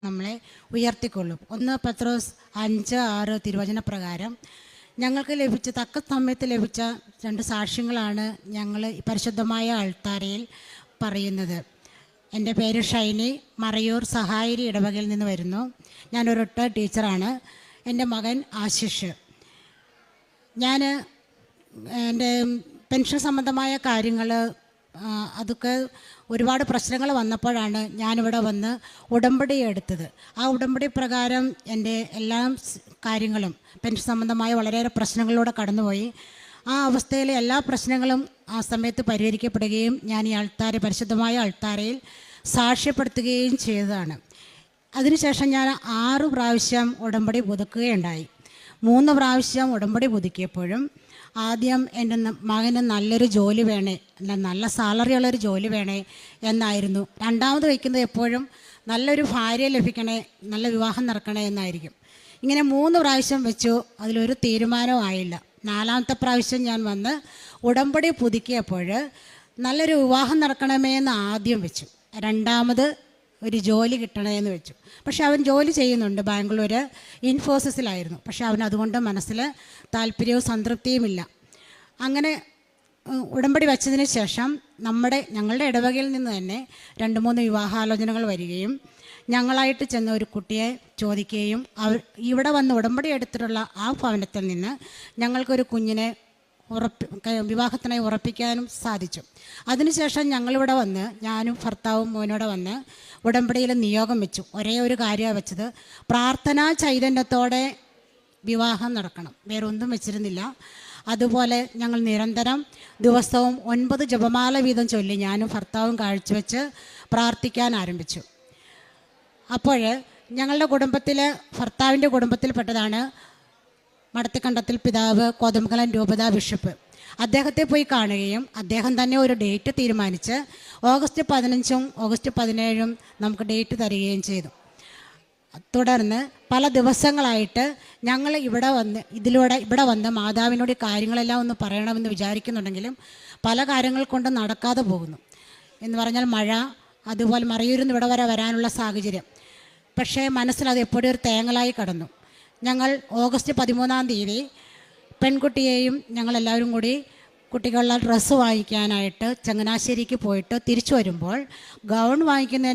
നമ്മളെ ഉയർത്തിക്കൊള്ളും. 1 പത്രോസ് 5:6 തിരുവചന പ്രകാരം ഞങ്ങൾക്ക് ലഭിച്ച തക്ക സമയത്ത് ലഭിച്ച 2 സാക്ഷ്യങ്ങളാണ് ഞങ്ങൾ പരിശുദ്ധമായ അൾത്താരയിൽ പറയുന്നത്. എൻ്റെ പേര് ഷൈനി, മറയൂർ സഹായിരി ഇടവകയിൽ നിന്ന് വരുന്നു. ഞാനൊരു റിട്ടയർഡ് ടീച്ചറാണ്. എൻ്റെ മകൻ ആശിഷ്. ഞാൻ എൻ്റെ പെൻഷൻ സംബന്ധമായ കാര്യങ്ങൾ അതൊക്കെ ഒരുപാട് പ്രശ്നങ്ങൾ വന്നപ്പോഴാണ് ഞാനിവിടെ വന്ന് ഉടമ്പടി എടുത്തത്. ആ ഉടമ്പടി പ്രകാരം എൻ്റെ എല്ലാ കാര്യങ്ങളും പെൻഷൻ സംബന്ധമായ വളരെയേറെ പ്രശ്നങ്ങളിലൂടെ കടന്നുപോയി. ആ അവസ്ഥയിൽ എല്ലാ പ്രശ്നങ്ങളും ആ സമയത്ത് പരിഹരിക്കപ്പെടുകയും ഞാൻ ഈ പരിശുദ്ധമായ അൾത്താരയിൽ സാക്ഷ്യപ്പെടുത്തുകയും ചെയ്തതാണ്. അതിനുശേഷം ഞാൻ 6 പ്രാവശ്യം ഉടമ്പടി പുതുക്കുകയുണ്ടായി. 3 പ്രാവശ്യം ഉടമ്പടി പുതുക്കിയപ്പോഴും ആദ്യം എൻ്റെ മകന് നല്ലൊരു ജോലി വേണേ, നല്ല സാലറി ഉള്ളൊരു ജോലി വേണേ എന്നായിരുന്നു. രണ്ടാമത് വയ്ക്കുന്നത് എപ്പോഴും നല്ലൊരു ഭാര്യയെ ലഭിക്കണേ, നല്ല വിവാഹം നടക്കണേ എന്നായിരിക്കും. ഇങ്ങനെ 3 പ്രാവശ്യം വെച്ചു. അതിലൊരു തീരുമാനവും ആയില്ല. 4ാമത്തെ പ്രാവശ്യം ഞാൻ വന്ന് ഉടമ്പടി പുതുക്കിയപ്പോൾ നല്ലൊരു വിവാഹം നടക്കണമേ എന്ന് ആദ്യം വെച്ചു. രണ്ടാമത് ഒരു ജോലി കിട്ടണമെന്ന് വെച്ചു. പക്ഷെ അവൻ ജോലി ചെയ്യുന്നുണ്ട്, ബാംഗ്ലൂർ ഇൻഫോസിസിലായിരുന്നു. പക്ഷെ അവൻ അതുകൊണ്ട് മനസ്സിൽ താല്പര്യവും സംതൃപ്തിയുമില്ല. അങ്ങനെ ഉടമ്പടി വച്ചതിന് ശേഷം ഞങ്ങളുടെ ഇടവകയിൽ നിന്ന് തന്നെ 2-3 വിവാഹാലോചനകൾ വരികയും ഞങ്ങളായിട്ട് ചെന്ന ഒരു കുട്ടിയെ ചോദിക്കുകയും ഇവിടെ വന്ന് ഉടമ്പടി എടുത്തിട്ടുള്ള ആ ഭവനത്തിൽ നിന്ന് ഞങ്ങൾക്കൊരു കുഞ്ഞിനെ വിവാഹത്തിനായി ഉറപ്പിക്കാനും സാധിച്ചു. അതിനുശേഷം ഞങ്ങളിവിടെ വന്ന് ഞാനും ഭർത്താവും മോനോടെ വന്ന് ഉടമ്പടിയിൽ നിയോഗം വെച്ചു. ഒരേ ഒരു കാര്യമാണ് വെച്ചത്, പ്രാർത്ഥനാ ചൈതന്യത്തോടെ വിവാഹം നടക്കണം, വേറെ ഒന്നും വെച്ചിരുന്നില്ല. അതുപോലെ ഞങ്ങൾ നിരന്തരം ദിവസവും 9 ജപമാല വീതം ചൊല്ലി ഞാനും ഭർത്താവും കാഴ്ചവെച്ച് പ്രാർത്ഥിക്കാൻ ആരംഭിച്ചു. അപ്പോൾ ഞങ്ങളുടെ കുടുംബത്തിൽ, ഭർത്താവിൻ്റെ കുടുംബത്തിൽപ്പെട്ടതാണ് മടത്തിക്കണ്ടത്തിൽ പിതാവ്, കോതമംഗലം രൂപതാ ബിഷപ്പ്. അദ്ദേഹത്തെ പോയി കാണുകയും അദ്ദേഹം തന്നെ ഒരു ഡേറ്റ് തീരുമാനിച്ച് ഓഗസ്റ്റ് 15ഉം ഓഗസ്റ്റ് 17ഉം നമുക്ക് ഡേറ്റ് തരികയും ചെയ്തു. തുടർന്ന് പല ദിവസങ്ങളായിട്ട് ഞങ്ങൾ ഇവിടെ വന്ന് മാതാവിനോട് കാര്യങ്ങളെല്ലാം ഒന്ന് പറയണമെന്ന് വിചാരിക്കുന്നുണ്ടെങ്കിലും പല കാര്യങ്ങൾ കൊണ്ട് നടക്കാതെ പോകുന്നു. എന്ന് പറഞ്ഞാൽ മഴ, അതുപോലെ മറയൂരിൽ നിന്ന് ഇവിടെ വരെ വരാനുള്ള സാഹചര്യം. പക്ഷേ മനസ്സിലത് എപ്പോഴും ഒരു തേങ്ങലായി കടന്നു. ഞങ്ങൾ ഓഗസ്റ്റ് 13-ാം തീയതി പെൺകുട്ടിയെയും ഞങ്ങളെല്ലാവരും കൂടി കുട്ടികളുടെ ഡ്രസ്സ് വാങ്ങിക്കാനായിട്ട് ചങ്ങനാശ്ശേരിക്ക് പോയിട്ട് തിരിച്ചു വരുമ്പോൾ ഗൗൺ വാങ്ങിക്കുന്നതിന്